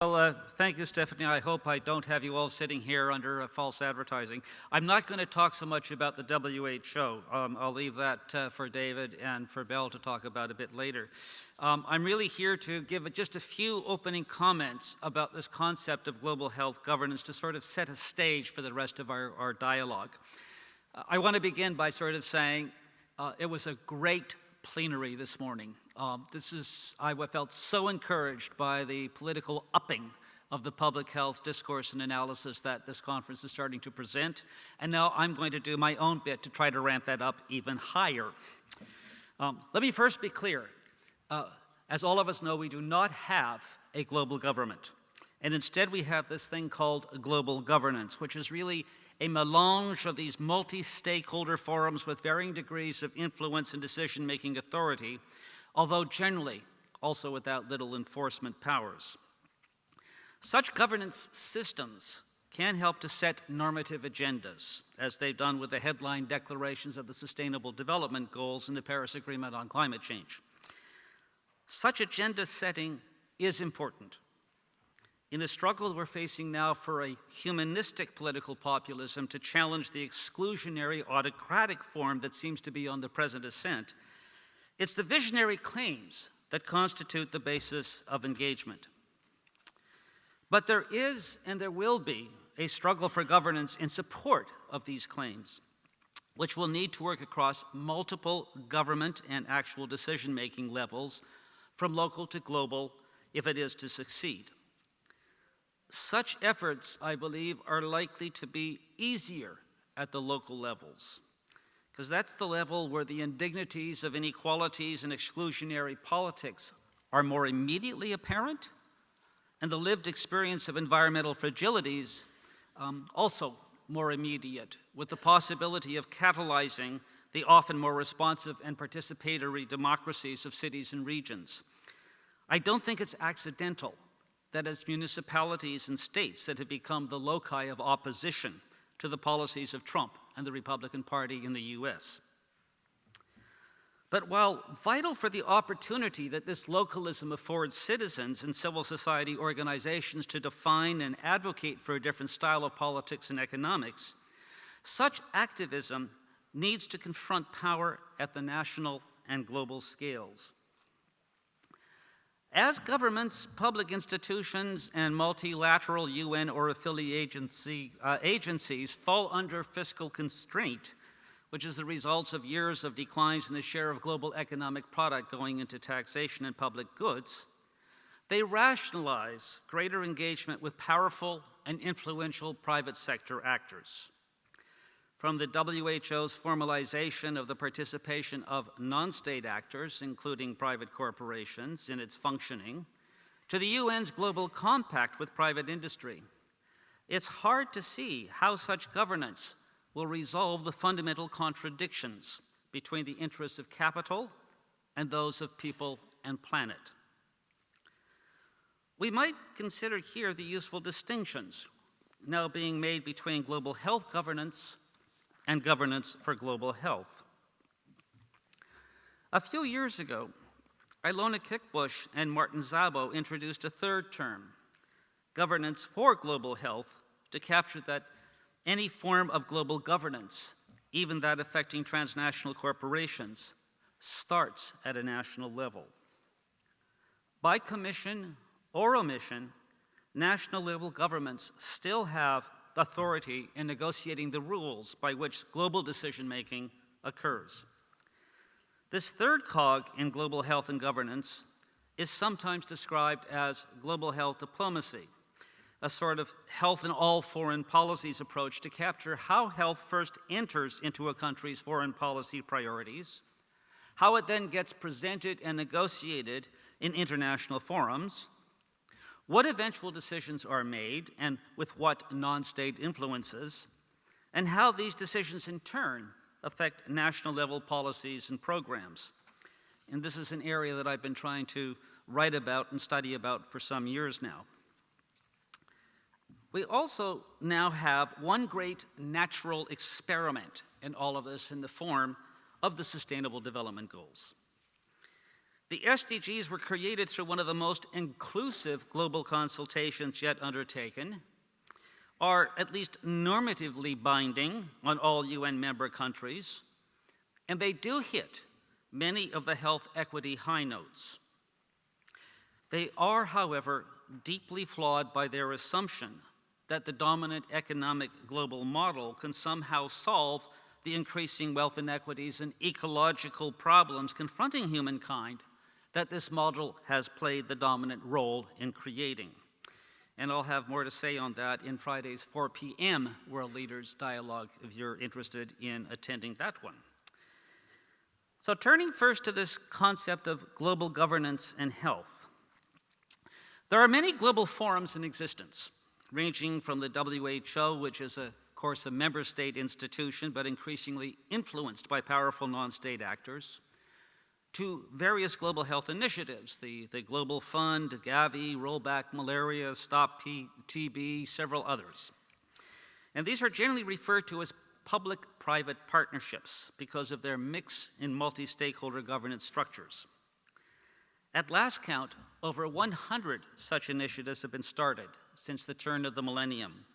Well, thank you, Stephanie. I hope I don't have you all sitting here under false advertising. I'm not going to talk so much about the WHO. I'll leave that for David and for Bell to talk about a bit later. I'm really here to give just a few opening comments about this concept of global health governance to sort of set a stage for the rest of our dialogue. I want to begin by sort of saying it was a great plenary this morning. I felt so encouraged by the political upping of the public health discourse and analysis that this conference is starting to present, and now I'm going to do my own bit to try to ramp that up even higher. Let me first be clear. As all of us know, we do not have a global government, and instead we have this thing called global governance, which is really a melange of these multi-stakeholder forums with varying degrees of influence and decision-making authority, although generally also without little enforcement powers. Such governance systems can help to set normative agendas, as they've done with the headline declarations of the Sustainable Development Goals and the Paris Agreement on climate change. Such agenda setting is important. In the struggle we're facing now for a humanistic political populism to challenge the exclusionary autocratic form that seems to be on the present ascent, it's the visionary claims that constitute the basis of engagement. But there is and there will be a struggle for governance in support of these claims, which will need to work across multiple government and actual decision-making levels, from local to global, if it is to succeed. Such efforts, I believe, are likely to be easier at the local levels, because that's the level where the indignities of inequalities and exclusionary politics are more immediately apparent, and the lived experience of environmental fragilities also more immediate, with the possibility of catalyzing the often more responsive and participatory democracies of cities and regions. I don't think it's accidental that as municipalities and states that have become the loci of opposition to the policies of Trump and the Republican Party in the US. But while vital for the opportunity that this localism affords citizens and civil society organizations to define and advocate for a different style of politics and economics, such activism needs to confront power at the national and global scales. As governments, public institutions, and multilateral UN or affiliate agencies fall under fiscal constraint, which is the result of years of declines in the share of global economic product going into taxation and public goods, they rationalize greater engagement with powerful and influential private sector actors. From the WHO's formalization of the participation of non-state actors, including private corporations, in its functioning, to the UN's Global Compact with private industry, it's hard to see how such governance will resolve the fundamental contradictions between the interests of capital and those of people and planet. We might consider here the useful distinctions now being made between global health governance and governance for global health. A few years ago, Ilona Kickbush and Martin Szabo introduced a third term, governance for global health, to capture that any form of global governance, even that affecting transnational corporations, starts at a national level. By commission or omission, national level governments still have authority in negotiating the rules by which global decision-making occurs. This third cog in global health and governance is sometimes described as global health diplomacy, a sort of health in all foreign policies approach to capture how health first enters into a country's foreign policy priorities, how it then gets presented and negotiated in international forums, what eventual decisions are made and with what non-state influences, and how these decisions in turn affect national level policies and programs. And this is an area that I've been trying to write about and study about for some years now. We also now have one great natural experiment in all of this in the form of the Sustainable Development Goals. The SDGs were created through one of the most inclusive global consultations yet undertaken, are at least normatively binding on all UN member countries, and they do hit many of the health equity high notes. They are, however, deeply flawed by their assumption that the dominant economic global model can somehow solve the increasing wealth inequities and ecological problems confronting humankind that this model has played the dominant role in creating. And I'll have more to say on that in Friday's 4 p.m. World Leaders Dialogue, if you're interested in attending that one. So turning first to this concept of global governance and health. There are many global forums in existence, ranging from the WHO, which is, of course, a member state institution, but increasingly influenced by powerful non-state actors, to various global health initiatives, the Global Fund, Gavi, Rollback Malaria, Stop TB, several others. And these are generally referred to as public-private partnerships because of their mix in multi-stakeholder governance structures. At last count, over 100 such initiatives have been started since the turn of the millennium.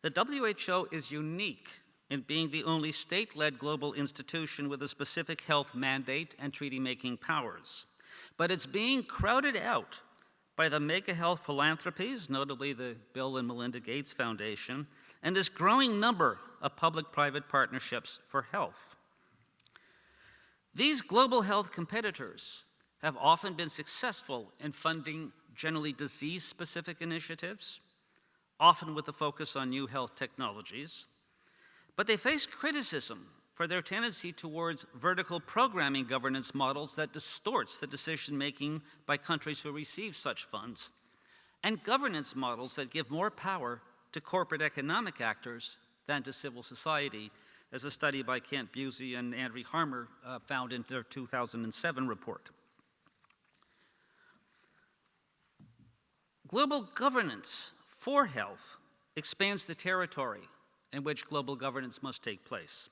The WHO is unique in being the only state-led global institution with a specific health mandate and treaty-making powers. But it's being crowded out by the mega health philanthropies, notably the Bill and Melinda Gates Foundation, and this growing number of public-private partnerships for health. These global health competitors have often been successful in funding generally disease-specific initiatives, often with a focus on new health technologies, but they face criticism for their tendency towards vertical programming governance models that distorts the decision-making by countries who receive such funds, and governance models that give more power to corporate economic actors than to civil society, as a study by Kent Busey and Andrew Harmer found in their 2007 report. Global governance for health expands the territory in which global governance must take place.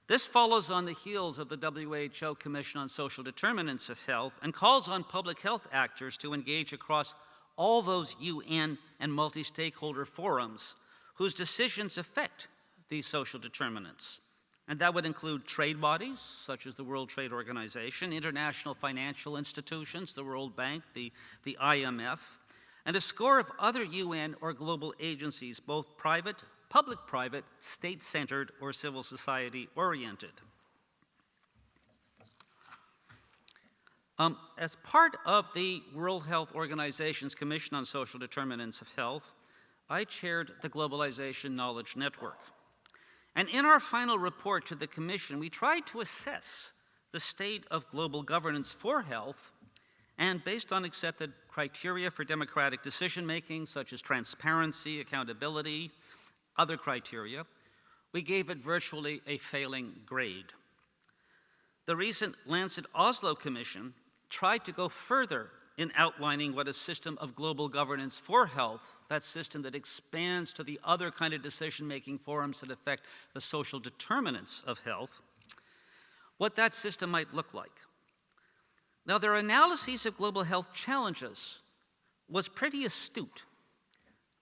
This follows on the heels of the WHO Commission on Social Determinants of Health and calls on public health actors to engage across all those UN and multi-stakeholder forums whose decisions affect these social determinants. And that would include trade bodies, such as the World Trade Organization, international financial institutions, the World Bank, the IMF, and a score of other UN or global agencies, both private, public-private, state-centered, or civil society-oriented. As part of the World Health Organization's Commission on Social Determinants of Health, I chaired the Globalization Knowledge Network. And in our final report to the Commission, we tried to assess the state of global governance for health, and based on accepted criteria for democratic decision-making, such as transparency, accountability, other criteria, we gave it virtually a failing grade. The recent Lancet Oslo Commission tried to go further in outlining what a system of global governance for health, that system that expands to the other kind of decision-making forums that affect the social determinants of health, what that system might look like. Now, their analyses of global health challenges was pretty astute,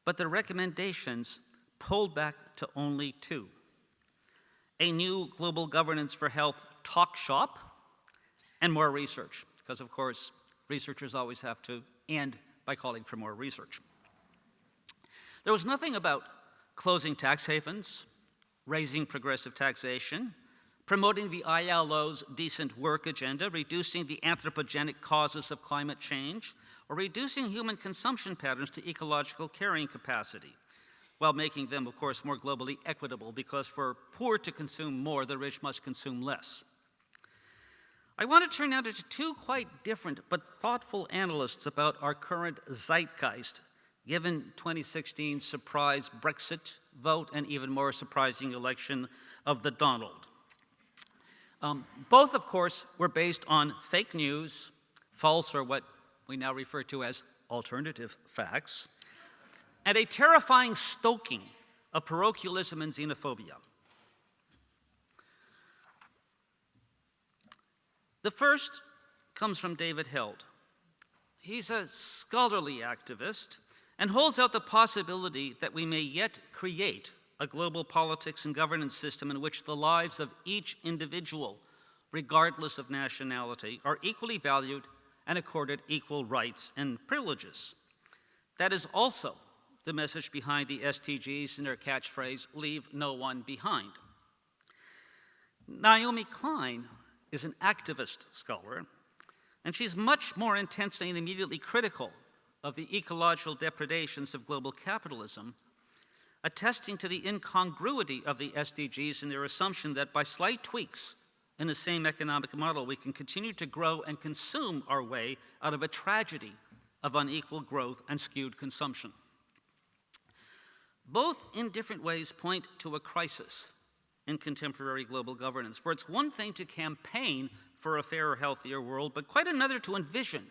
but the recommendations pulled back to only two: a new global governance for health talk shop and more research, because of course, researchers always have to end by calling for more research. There was nothing about closing tax havens, raising progressive taxation, promoting the ILO's decent work agenda, reducing the anthropogenic causes of climate change, or reducing human consumption patterns to ecological carrying capacity, while making them, of course, more globally equitable, because for poor to consume more, the rich must consume less. I want to turn now to two quite different but thoughtful analysts about our current zeitgeist, given 2016's surprise Brexit vote and even more surprising election of the Donald. Both, of course, were based on fake news, false or what we now refer to as alternative facts, and a terrifying stoking of parochialism and xenophobia. The first comes from David Held. He's a scholarly activist and holds out the possibility that we may yet create a global politics and governance system in which the lives of each individual, regardless of nationality, are equally valued and accorded equal rights and privileges. That is also the message behind the SDGs and their catchphrase, "Leave no one behind." Naomi Klein is an activist scholar, and she's much more intensely and immediately critical of the ecological depredations of global capitalism, attesting to the incongruity of the SDGs and their assumption that by slight tweaks in the same economic model, we can continue to grow and consume our way out of a tragedy of unequal growth and skewed consumption. Both in different ways point to a crisis in contemporary global governance, for it's one thing to campaign for a fairer, healthier world, but quite another to envision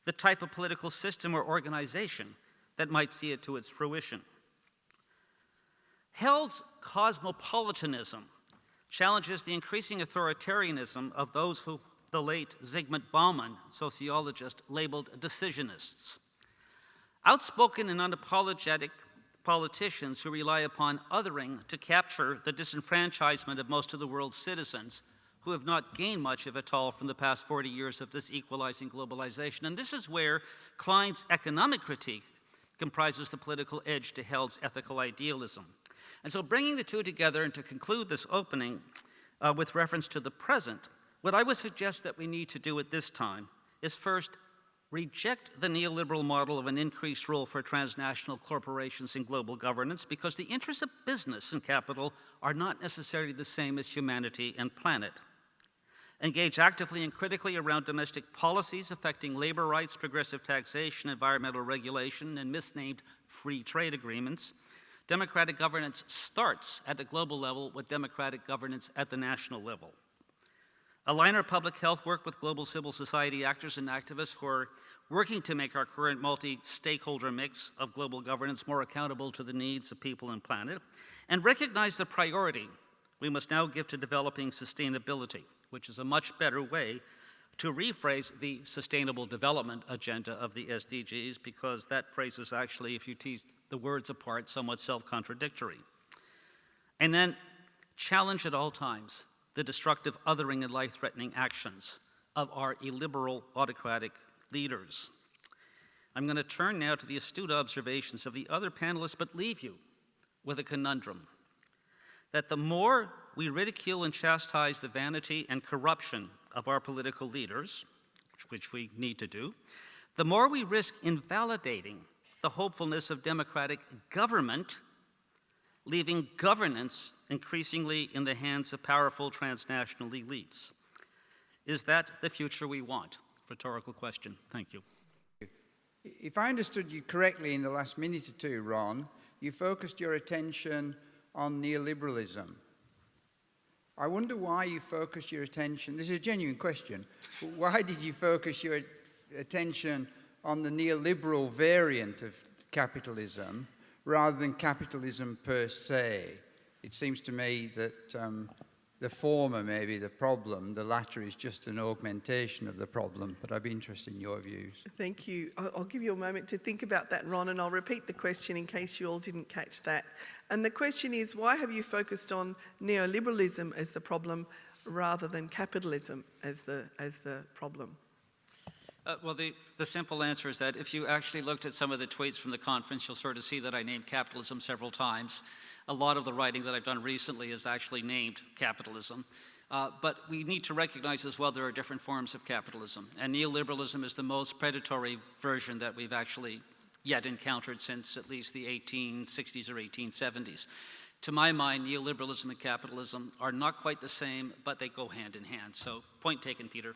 the type of political system or organization that might see it to its fruition. Held's cosmopolitanism challenges the increasing authoritarianism of those who the late Zygmunt Bauman, sociologist, labeled decisionists. Outspoken and unapologetic politicians who rely upon othering to capture the disenfranchisement of most of the world's citizens who have not gained much, if at all, from the past 40 years of this equalizing globalization. And this is where Klein's economic critique comprises the political edge to Held's ethical idealism. And so bringing the two together, and to conclude this opening with reference to the present, what I would suggest that we need to do at this time is first reject the neoliberal model of an increased role for transnational corporations in global governance, because the interests of business and capital are not necessarily the same as humanity and planet. Engage actively and critically around domestic policies affecting labor rights, progressive taxation, environmental regulation, and misnamed free trade agreements. Democratic governance starts at the global level with democratic governance at the national level. Align our public health work with global civil society actors and activists who are working to make our current multi-stakeholder mix of global governance more accountable to the needs of people and planet. And recognize the priority we must now give to developing sustainability, which is a much better way to rephrase the Sustainable Development Agenda of the SDGs, because that phrase is actually, if you tease the words apart, somewhat self-contradictory. And then challenge at all times the destructive othering and life-threatening actions of our illiberal autocratic leaders. I'm going to turn now to the astute observations of the other panelists, but leave you with a conundrum, that the more we ridicule and chastise the vanity and corruption of our political leaders, which we need to do, the more we risk invalidating the hopefulness of democratic government, leaving governance increasingly in the hands of powerful transnational elites. Is that the future we want? Rhetorical question. Thank you. If I understood you correctly in the last minute or two, Ron, you focused your attention on neoliberalism. I wonder why you focused your attention, this is a genuine question, but why did you focus your attention on the neoliberal variant of capitalism rather than capitalism per se? It seems to me that the former may be the problem, the latter is just an augmentation of the problem, but I'd be interested in your views. Thank you. I'll give you a moment to think about that, Ron, and I'll repeat the question in case you all didn't catch that. And the question is, why have you focused on neoliberalism as the problem rather than capitalism as the problem? Well, the simple answer is that if you actually looked at some of the tweets from the conference, you'll sort of see that I named capitalism several times. A lot of the writing that I've done recently is actually named capitalism. But we need to recognize as well there are different forms of capitalism. And neoliberalism is the most predatory version that we've actually yet encountered since at least the 1860s or 1870s. To my mind, neoliberalism and capitalism are not quite the same, but they go hand in hand. So point taken, Peter.